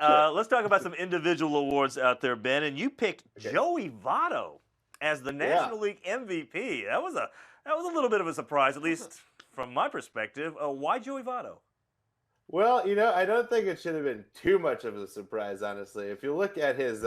Sure. Let's talk about some individual awards out there, Ben. And you picked Okay. Joey Votto as the Yeah. National League MVP. That was a little bit of a surprise, at least from my perspective. Why Joey Votto? Well, I don't think it should have been too much of a surprise, honestly. If you look at his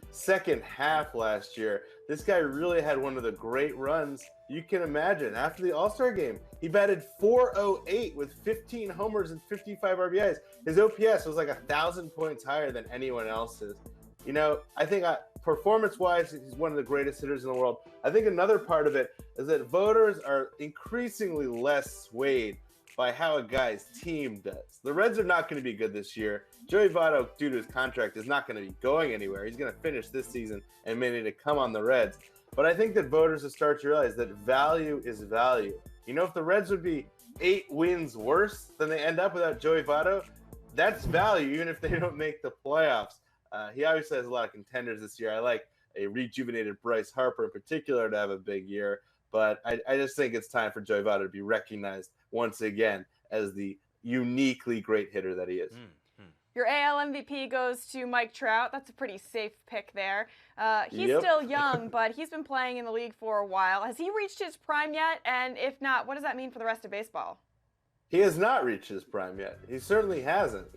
second half last year, this guy really had one of the great runs you can imagine. After the All Star game, he batted 408 with 15 homers and 55 RBIs. His OPS was like 1,000 points higher than anyone else's. I think performance-wise, he's one of the greatest hitters in the world. I think another part of it is that voters are increasingly less swayed by how a guy's team does. The Reds are not going to be good this year. Joey Votto, due to his contract, is not going to be going anywhere. He's going to finish this season and maybe to come on the Reds. But I think that voters will start to realize that value is value. If the Reds would be 8 wins worse than they end up without Joey Votto, that's value, even if they don't make the playoffs. He obviously has a lot of contenders this year. I like a rejuvenated Bryce Harper in particular to have a big year. But I just think it's time for Joey Votto to be recognized once again as the uniquely great hitter that he is. Your AL MVP goes to Mike Trout. That's a pretty safe pick there. He's Yep. still young, but he's been playing in the league for a while. Has he reached his prime yet? And if not, what does that mean for the rest of baseball? He has not reached his prime yet. He certainly hasn't.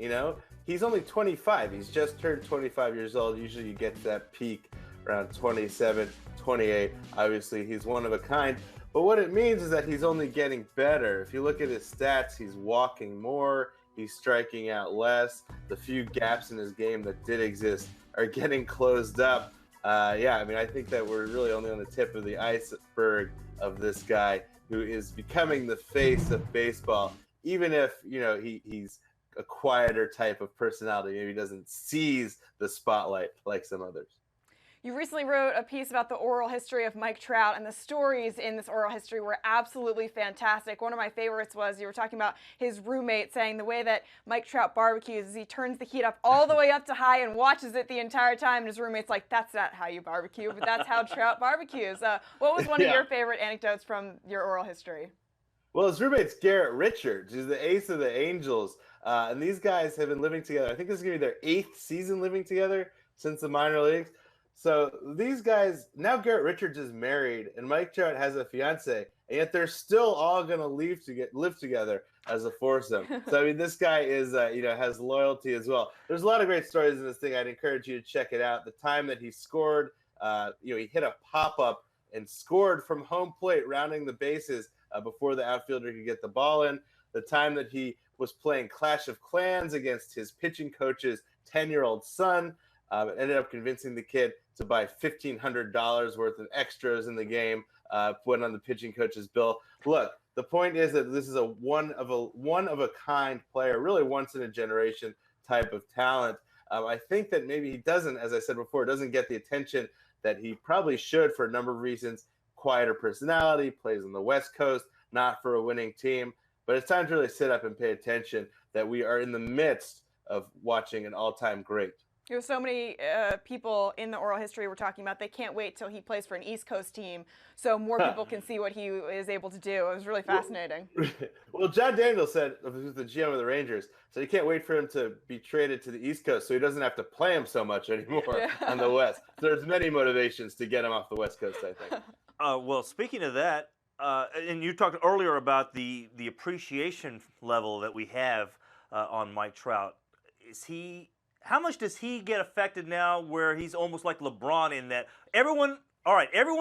He's only 25. He's just turned 25 years old. Usually you get to that peak around 27, 28. Obviously, he's one of a kind. But what it means is that he's only getting better. If you look at his stats, he's walking more, he's striking out less. The few gaps in his game that did exist are getting closed up. I think that we're really only on the tip of the iceberg of this guy who is becoming the face of baseball. Even if, he's a quieter type of personality, maybe he doesn't seize the spotlight like some others. You recently wrote a piece about the oral history of Mike Trout, and the stories in this oral history were absolutely fantastic. One of my favorites was you were talking about his roommate saying the way that Mike Trout barbecues is he turns the heat up all the way up to high and watches it the entire time, and his roommate's like, that's not how you barbecue, but that's how Trout barbecues. What was one of your favorite anecdotes from your oral history? Well, his roommate's Garrett Richards. He's the ace of the Angels. And these guys have been living together. I think this is going to be their 8th season living together since the minor leagues. So these guys, now Garrett Richards is married and Mike Trout has a fiance, and yet they're still all going to live together as a foursome. So, this guy is, has loyalty as well. There's a lot of great stories in this thing. I'd encourage you to check it out. The time that he scored, he hit a pop-up and scored from home plate, rounding the bases before the outfielder could get the ball in. The time that he was playing Clash of Clans against his pitching coach's 10-year-old son. Ended up convincing the kid to buy $1,500 worth of extras in the game, put on the pitching coach's bill. Look, the point is that this is a one of a kind player, really once in a generation type of talent. I think that maybe he doesn't, as I said before, doesn't get the attention that he probably should for a number of reasons. Quieter personality, plays on the West Coast, not for a winning team. But it's time to really sit up and pay attention that we are in the midst of watching an all-time great. There's so many people in the oral history we're talking about. They can't wait till he plays for an East Coast team so more people can see what he is able to do. It was really fascinating. Well, John Daniels said, who's the GM of the Rangers, so he can't wait for him to be traded to the East Coast so he doesn't have to play him so much anymore on the West. There's many motivations to get him off the West Coast, I think. Well, speaking of that, and you talked earlier about the appreciation level that we have on Mike Trout. How much does he get affected now where he's almost like LeBron in that everyone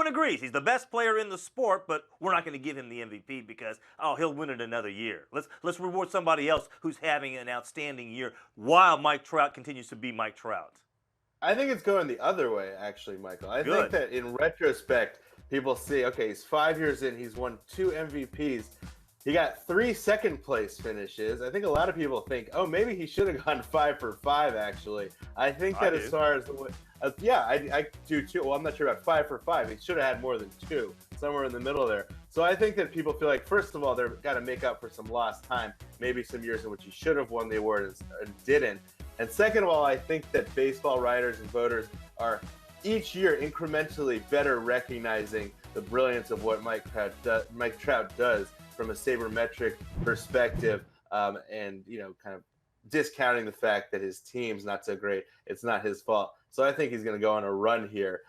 agrees he's the best player in the sport, but we're not going to give him the MVP because, he'll win it another year. Let's reward somebody else who's having an outstanding year while Mike Trout continues to be Mike Trout. I think it's going the other way, actually, Michael. I think that in retrospect, people see, okay, he's 5 years in, he's won 2 MVPs. He got 3 second-place finishes. I think a lot of people think, maybe he should have gone 5 for 5, actually. I think that as far as I do too. Well, I'm not sure about 5 for 5. He should have had more than 2, somewhere in the middle there. So I think that people feel like, first of all, they've got to make up for some lost time, maybe some years in which he should have won the award and didn't. And second of all, I think that baseball writers and voters are each year incrementally better recognizing the brilliance of what Mike Trout does from a sabermetric perspective, and kind of discounting the fact that his team's not so great. It's not his fault. So I think he's going to go on a run here,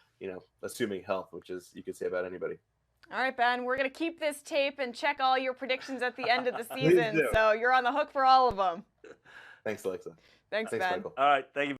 assuming health, which is you could say about anybody. All right, Ben, we're going to keep this tape and check all your predictions at the end of the season. So you're on the hook for all of them. Thanks, Alexa. Thanks, Thanks, Ben. Michael. All right, thank you.